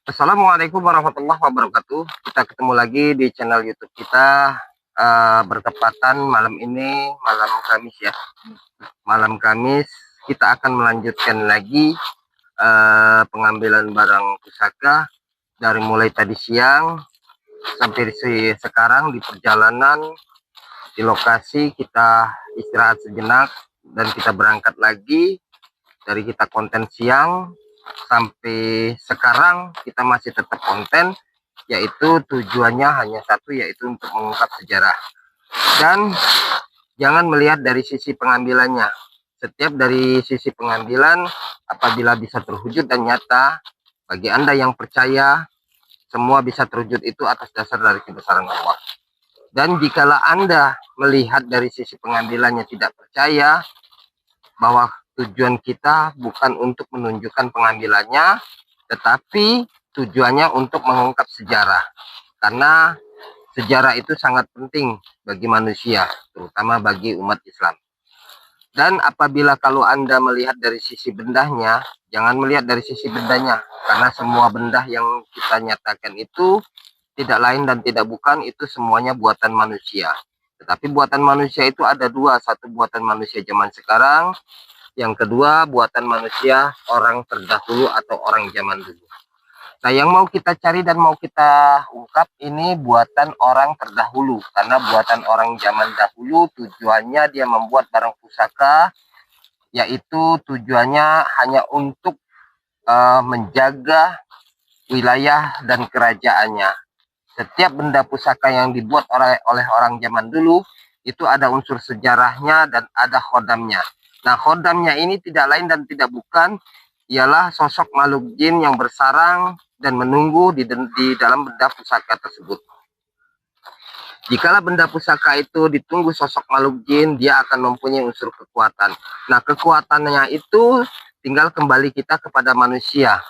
Assalamualaikum warahmatullahi wabarakatuh. Kita ketemu lagi di channel YouTube kita. Bertepatan malam ini, malam Kamis ya. Malam Kamis kita akan melanjutkan lagi pengambilan barang pusaka dari mulai tadi siang sampai sekarang di perjalanan di lokasi. Kita istirahat sejenak dan kita berangkat lagi. Dari kita konten siang sampai sekarang kita masih tetap konten, yaitu tujuannya hanya satu, yaitu untuk mengungkap sejarah. Dan jangan melihat dari sisi pengambilannya. Setiap dari sisi pengambilan apabila bisa terwujud dan nyata, bagi Anda yang percaya, semua bisa terwujud itu atas dasar dari kebesaran Allah. Dan jikalau Anda melihat dari sisi pengambilannya tidak percaya bahwa tujuan kita bukan untuk menunjukkan pengambilannya, tetapi tujuannya untuk mengungkap sejarah. Karena sejarah itu sangat penting bagi manusia, terutama bagi umat Islam. Dan apabila kalau Anda melihat dari sisi bendahnya, jangan melihat dari sisi bendanya. Karena semua benda yang kita nyatakan itu tidak lain dan tidak bukan, itu semuanya buatan manusia. Tetapi buatan manusia itu ada dua. Satu buatan manusia zaman sekarang, yang kedua buatan manusia orang terdahulu atau orang zaman dulu. Nah, yang mau kita cari dan mau kita ungkap ini buatan orang terdahulu. Karena buatan orang zaman dahulu tujuannya dia membuat barang pusaka, yaitu tujuannya hanya untuk menjaga wilayah dan kerajaannya. Setiap benda pusaka yang dibuat oleh orang zaman dulu itu ada unsur sejarahnya dan ada khodamnya. Nah, khodamnya ini tidak lain dan tidak bukan ialah sosok makhluk jin yang bersarang dan menunggu di dalam benda pusaka tersebut. Jikalau benda pusaka itu ditunggu sosok makhluk jin, dia akan mempunyai unsur kekuatan. Nah, kekuatannya itu tinggal kembali kita kepada manusia.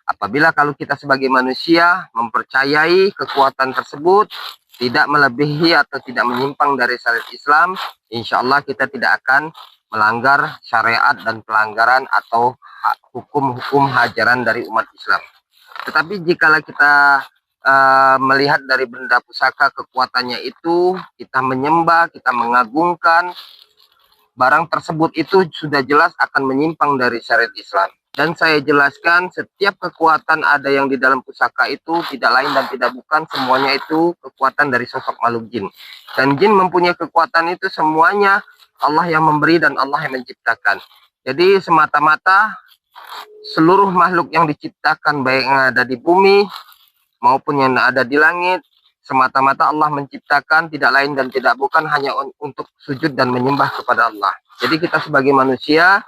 Apabila kalau kita sebagai manusia mempercayai kekuatan tersebut, tidak melebihi atau tidak menyimpang dari syariat Islam, insya Allah kita tidak akan melanggar syariat dan pelanggaran atau hukum-hukum ajaran dari umat Islam. Tetapi jika kita melihat dari benda pusaka kekuatannya itu, kita menyembah, kita mengagungkan, barang tersebut itu sudah jelas akan menyimpang dari syariat Islam. Dan saya jelaskan, setiap kekuatan ada yang di dalam pusaka itu tidak lain dan tidak bukan, semuanya itu kekuatan dari sosok makhluk jin. Dan jin mempunyai kekuatan itu semuanya Allah yang memberi dan Allah yang menciptakan. Jadi semata-mata seluruh makhluk yang diciptakan, baik yang ada di bumi maupun yang ada di langit, semata-mata Allah menciptakan, tidak lain dan tidak bukan hanya untuk sujud dan menyembah kepada Allah. Jadi kita sebagai manusia,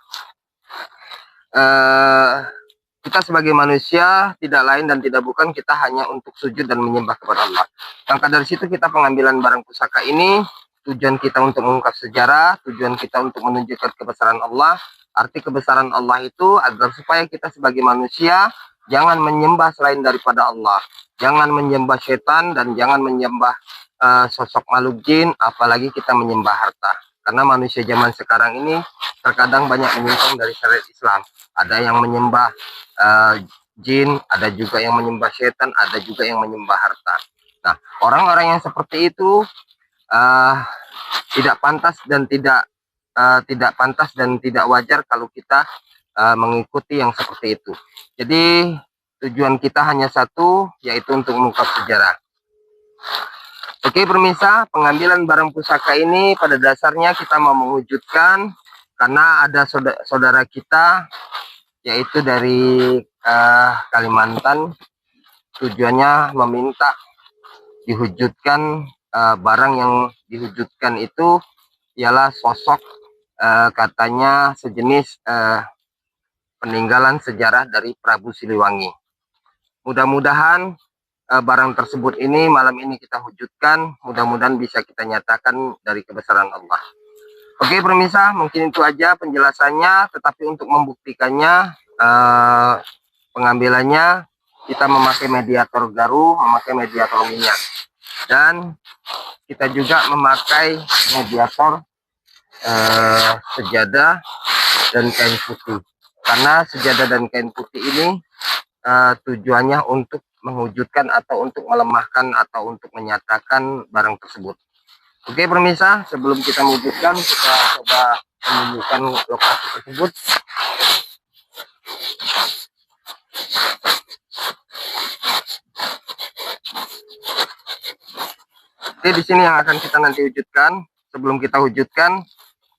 tidak lain dan tidak bukan, kita hanya untuk sujud dan menyembah kepada Allah. Maka dari situ kita pengambilan barang pusaka ini, tujuan kita untuk mengungkap sejarah, tujuan kita untuk menunjukkan kebesaran Allah. Arti kebesaran Allah itu agar supaya kita sebagai manusia jangan menyembah selain daripada Allah, jangan menyembah setan dan jangan menyembah sosok makhluk jin, apalagi kita menyembah harta. Karena manusia zaman sekarang ini terkadang banyak menyimpang dari syariat Islam. Ada yang menyembah jin, ada juga yang menyembah setan, ada juga yang menyembah harta. Nah, orang-orang yang seperti itu tidak pantas dan tidak wajar kalau kita mengikuti yang seperti itu. Jadi tujuan kita hanya satu, yaitu untuk mengungkap sejarah. Oke pemirsa, pengambilan barang pusaka ini pada dasarnya kita mau mewujudkan karena ada saudara kita, yaitu dari Kalimantan, tujuannya meminta diwujudkan barang yang diwujudkan itu ialah sosok katanya sejenis peninggalan sejarah dari Prabu Siliwangi. Mudah-mudahan barang tersebut ini malam ini kita wujudkan, mudah-mudahan bisa kita nyatakan dari kebesaran Allah. Oke pemirsa, mungkin itu aja penjelasannya, tetapi untuk membuktikannya pengambilannya kita memakai mediator garu, memakai mediator minyak, dan kita juga memakai mediator sejadah dan kain putih. Karena sejadah dan kain putih ini tujuannya untuk mewujudkan atau untuk melemahkan atau untuk menyatakan barang tersebut. Oke pemirsa, sebelum kita mewujudkan, kita coba menunjukkan lokasi tersebut. Oke, di sini yang akan kita nanti wujudkan. Sebelum kita wujudkan,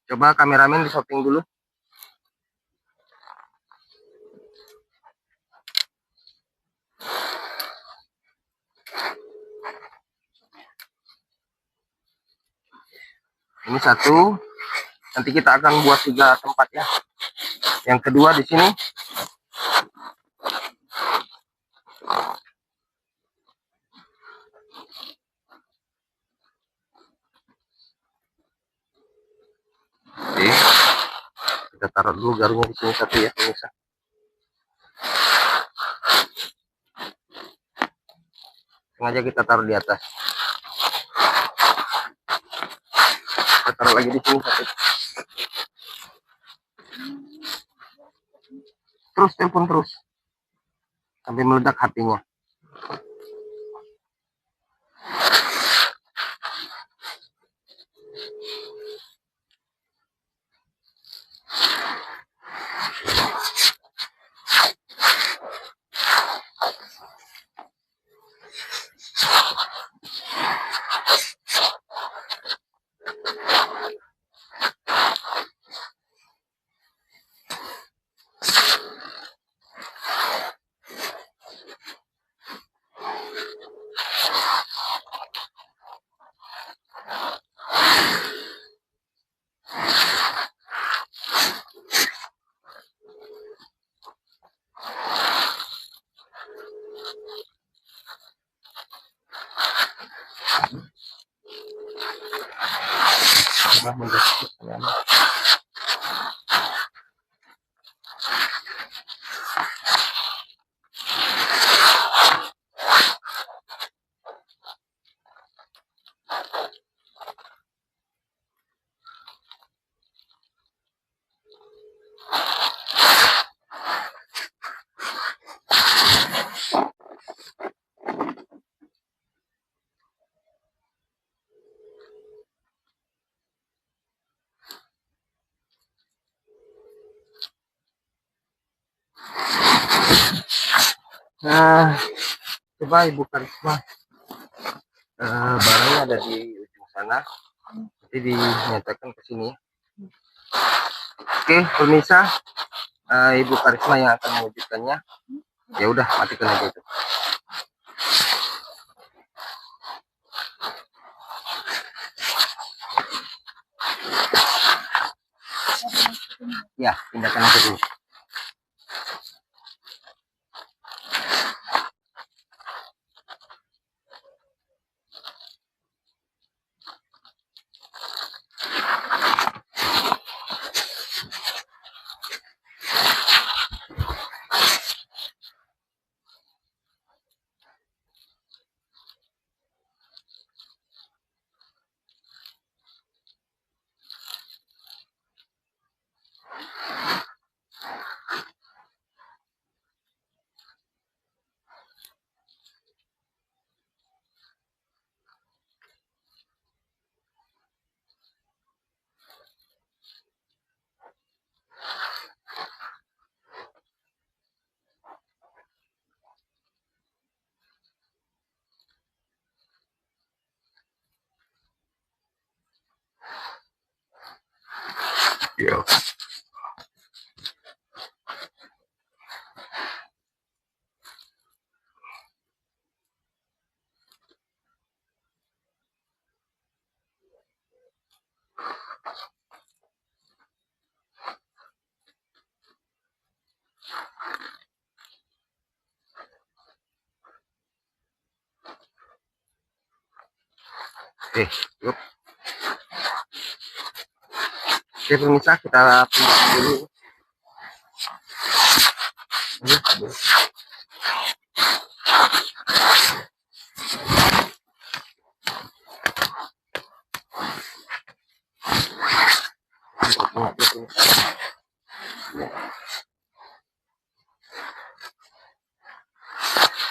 coba kameramen di shooting dulu. Ini satu. Nanti kita akan buat 3 tempat ya. Yang kedua di sini. Oke. Kita taruh dulu garungnya di sini satu ya pemirsa. Sengaja kita taruh di atas. Kita taruh lagi di sini satu. Terus telepon terus sampai meledak HP-nya. Nah, coba Ibu Karisma, barangnya ada di ujung sana, nanti dinyatakan ke sini. Oke pemirsa, Ibu Karisma yang akan mewujudkannya. Ya udah, matikan aja itu. Ya, pindahkan aja dulu. Ya. Yuk. Oke pemirsa, kita pindah dulu.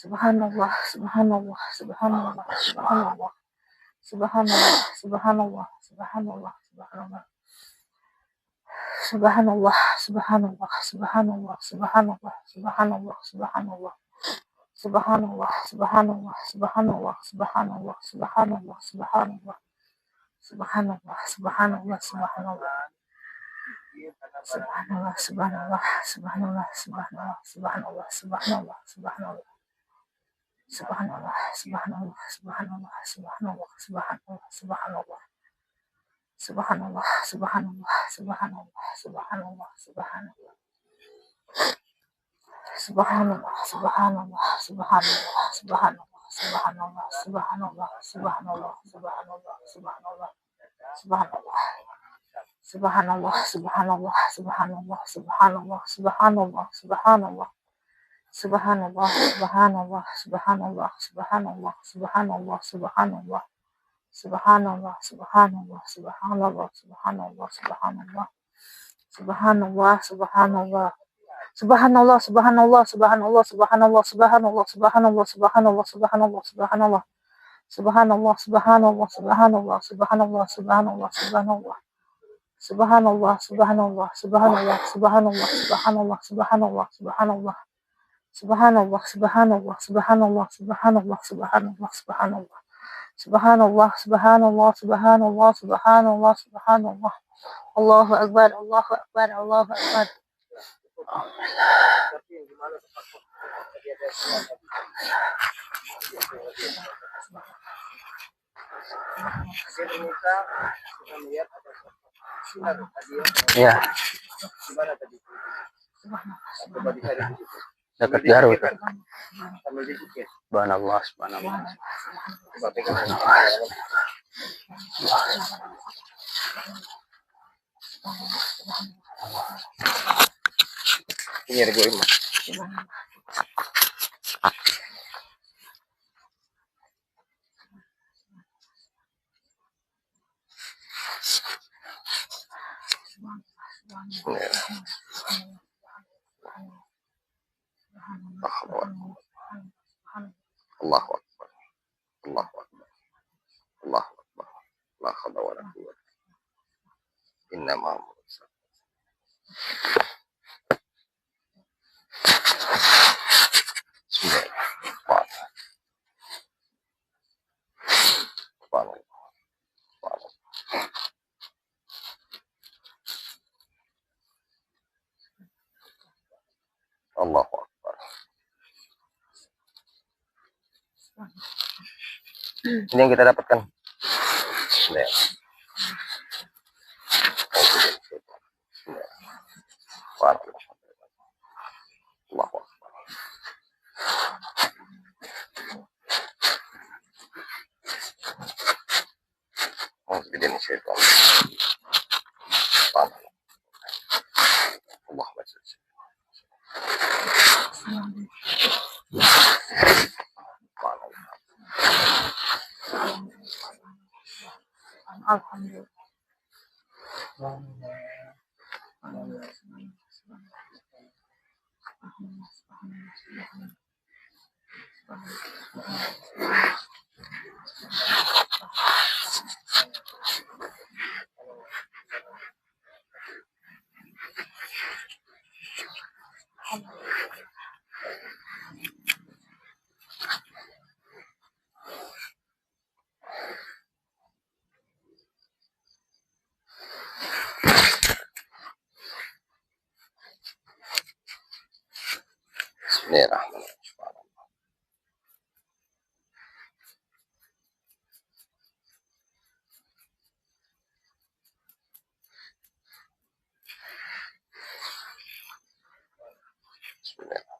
Subhanallah, subhanallah, subhanallah, subhanallah, subhanallah, subhanallah, subhanallah, subhanallah. Subhanallah, subhanallah, subhanallah, subhanallah, subhanallah, subhanallah. Subhanallah, subhanallah, subhanallah, subhanallah, subhanallah, subhanallah. Subhanallah, subhanallah, subhanallah. Subhanallah, subhanallah, subhanallah, subhanallah, subhanallah, subhanallah, subhanallah. Subhanallah, subhanallah, subhanallah, subhanallah, subhanallah, subhanallah. Subhanallah, subhanallah, subhanallah, subhanallah, subhanallah. Subhanallah, subhanallah, subhanallah, subhanallah, subhanallah, subhanallah, subhanallah, subhanallah, subhanallah, subhanallah. Subhanallah, subhanallah, subhanallah, subhanallah, subhanallah, subhanallah. Subhanallah, subhanallah, subhanallah, subhanallah, subhanallah, subhanallah. Subhanallah, subhanallah, subhanallah, subhanallah, subhanallah. Subhanallah, subhanallah. Subhanallah, subhanallah, subhanallah, subhanallah, subhanallah, subhanallah, subhanallah, subhanallah, subhanallah. Subhanallah, subhanallah, subhanallah, subhanallah, subhanallah, subhanallah. Subhanallah, subhanallah, subhanallah, subhanallah, subhanallah, subhanallah, subhanallah. Subhanallah, subhanallah, subhanallah, subhanallah, subhanallah, subhanallah. Subhanallah, subhanallah, subhanallah, subhanallah, subhanallah. Allahu Akbar, Allahu Akbar, Allahu Akbar. Ya, dekat Garut. Subhanallah, subhanallah. Ini ada gue mah. Allahu Akbar. Allahu Akbar. Allahu Akbar. La haula wala quwwata. Inna ma'amul Bismillahirrahmanirrahim. Subhanallah. Subhanallah. Allahu Akbar. Ini yang kita dapatkan. Bismillah. Allahu Akbar. Bismillah. Allahumma salli. Alhamdulillah. Bismillahirrahmanirrahim. Bismillah.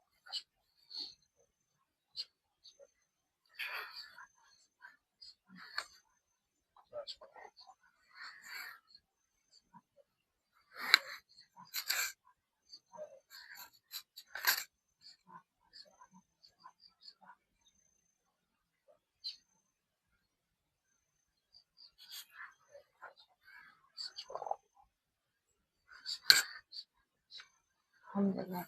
Alhamdulillah.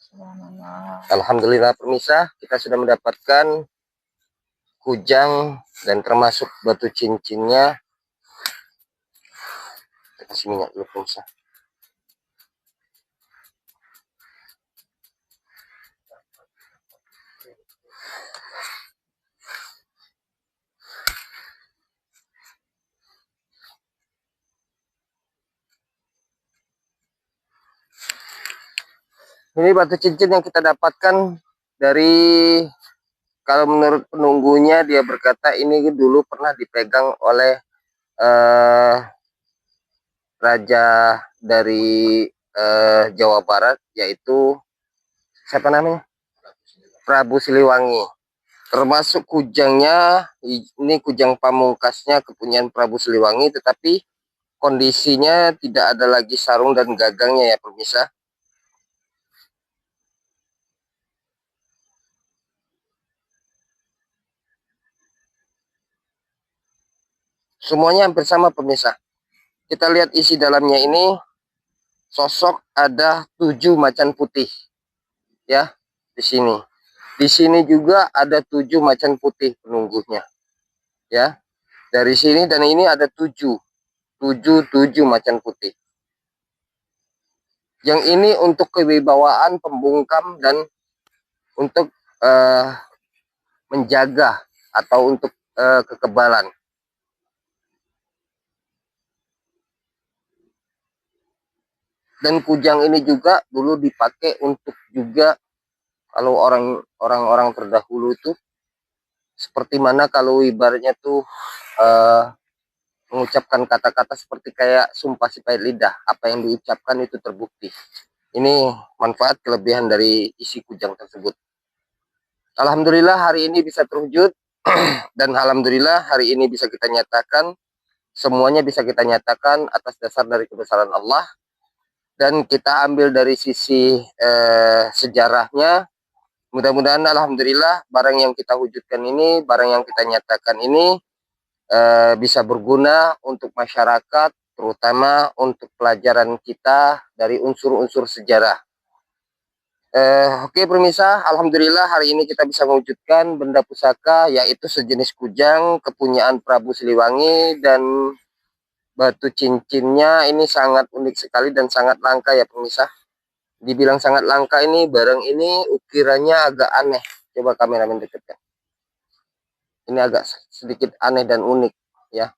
Subhanallah. Alhamdulillah pemirsa, kita sudah mendapatkan kujang dan termasuk batu cincinnya. Kita kasih minyak dulu pemirsa. Ini batu cincin yang kita dapatkan dari, kalau menurut penunggunya dia berkata ini dulu pernah dipegang oleh raja dari Jawa Barat, yaitu siapa namanya? Prabu Siliwangi. Termasuk kujangnya, ini kujang pamungkasnya kepunyaan Prabu Siliwangi, tetapi kondisinya tidak ada lagi sarung dan gagangnya ya pemirsa. Semuanya hampir sama pemirsa. Kita lihat isi dalamnya ini, sosok ada 7 macan putih ya di sini. Di sini juga ada 7 macan putih penunggunya ya. Dari sini dan ini ada 7 macan putih. Yang ini untuk kewibawaan pembungkam dan untuk menjaga atau untuk kekebalan. Dan kujang ini juga dulu dipakai untuk juga, kalau orang-orang terdahulu itu seperti mana kalau ibaratnya tuh mengucapkan kata-kata seperti kayak sumpah si pahit lidah, apa yang diucapkan itu terbukti. Ini manfaat kelebihan dari isi kujang tersebut. Alhamdulillah hari ini bisa terwujud dan alhamdulillah hari ini bisa kita nyatakan, semuanya bisa kita nyatakan atas dasar dari kebesaran Allah. Dan kita ambil dari sisi sejarahnya, mudah-mudahan alhamdulillah barang yang kita wujudkan ini, barang yang kita nyatakan ini bisa berguna untuk masyarakat, terutama untuk pelajaran kita dari unsur-unsur sejarah. Oke pemirsa, alhamdulillah hari ini kita bisa mewujudkan benda pusaka, yaitu sejenis kujang kepunyaan Prabu Siliwangi, dan batu cincinnya ini sangat unik sekali dan sangat langka ya pemirsa. Dibilang sangat langka, ini barang ini ukirannya agak aneh. Coba kameramen dekatkan. Ini agak sedikit aneh dan unik ya.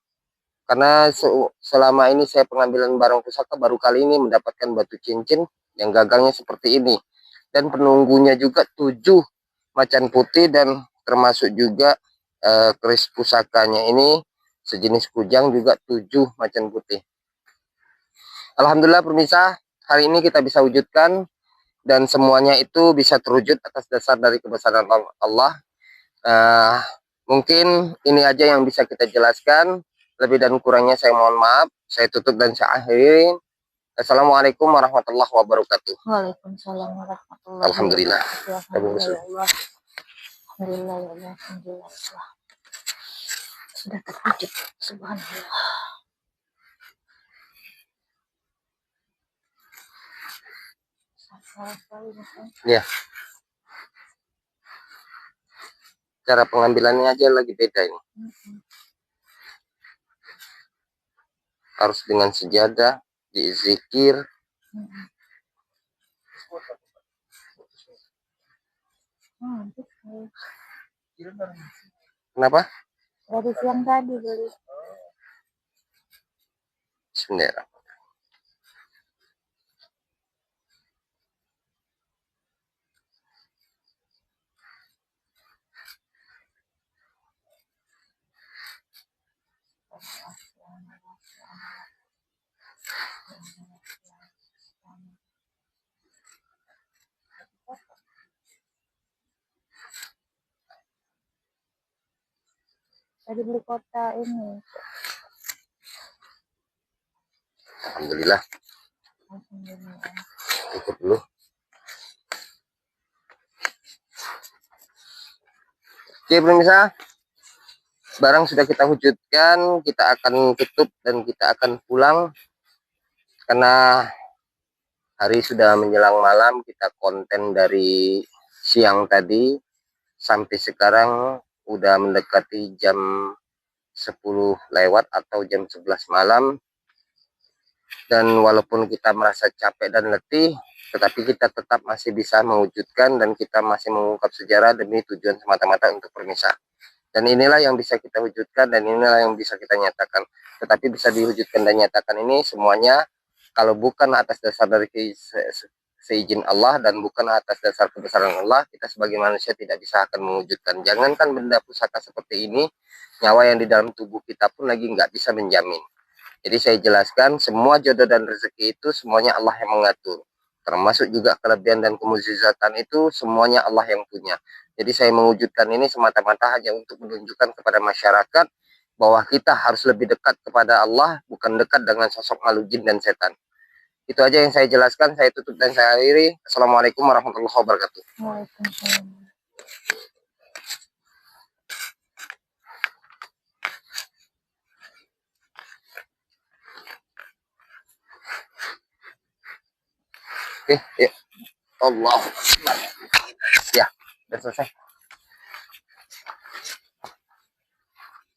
Karena selama ini saya pengambilan barang pusaka baru kali ini mendapatkan batu cincin yang gagangnya seperti ini. Dan penunggunya juga 7 macan putih, dan termasuk juga keris pusakanya ini sejenis kujang juga 7 macan putih. Alhamdulillah pemirsa, hari ini kita bisa wujudkan dan semuanya itu bisa terwujud atas dasar dari kebesaran Allah. Mungkin ini aja yang bisa kita jelaskan. Lebih dan kurangnya saya mohon maaf. Saya tutup dan saya akhiri. Assalamualaikum warahmatullahi wabarakatuh. Waalaikumsalam warahmatullahi Alhamdulillah. wabarakatuh. Alhamdulillah ya Allah. Alhamdulillah ya Allah. Alhamdulillah ya Allah. Sudah terwujud. Subhanallah. Ya. Cara pengambilannya aja lagi beda ini. Harus dengan sejadah, dizikir. Kenapa? Dari siang tadi beli. Bismillah. Tadi beli kota ini. Alhamdulillah. Alhamdulillah. Ikut dulu. Oke pemirsa, barang sudah kita wujudkan, kita akan tutup dan kita akan pulang karena Hari sudah menjelang malam, kita konten dari siang tadi sampai sekarang udah mendekati jam 10 lewat atau jam 11 malam. Dan walaupun kita merasa capek dan letih, tetapi kita tetap masih bisa mewujudkan dan kita masih mengungkap sejarah demi tujuan semata-mata untuk permisah. Dan inilah yang bisa kita wujudkan dan inilah yang bisa kita nyatakan. Tetapi bisa diwujudkan dan nyatakan ini semuanya kalau bukan atas dasar dari seizin Allah dan bukan atas dasar kebesaran Allah, kita sebagai manusia tidak bisa akan mewujudkan. Jangankan benda pusaka seperti ini, nyawa yang di dalam tubuh kita pun lagi nggak bisa menjamin. Jadi saya jelaskan, semua jodoh dan rezeki itu semuanya Allah yang mengatur. Termasuk juga kelebihan dan kemukjizatan itu semuanya Allah yang punya. Jadi saya mewujudkan ini semata-mata hanya untuk menunjukkan kepada masyarakat bahwa kita harus lebih dekat kepada Allah, bukan dekat dengan sosok makhluk jin dan setan. Itu aja yang saya jelaskan, saya tutup dan saya akhiri. Assalamualaikum warahmatullahi wabarakatuh. Waalaikumsalam. Oke, ya. Allah. Ya, sudah selesai.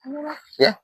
Ayolah. Ya,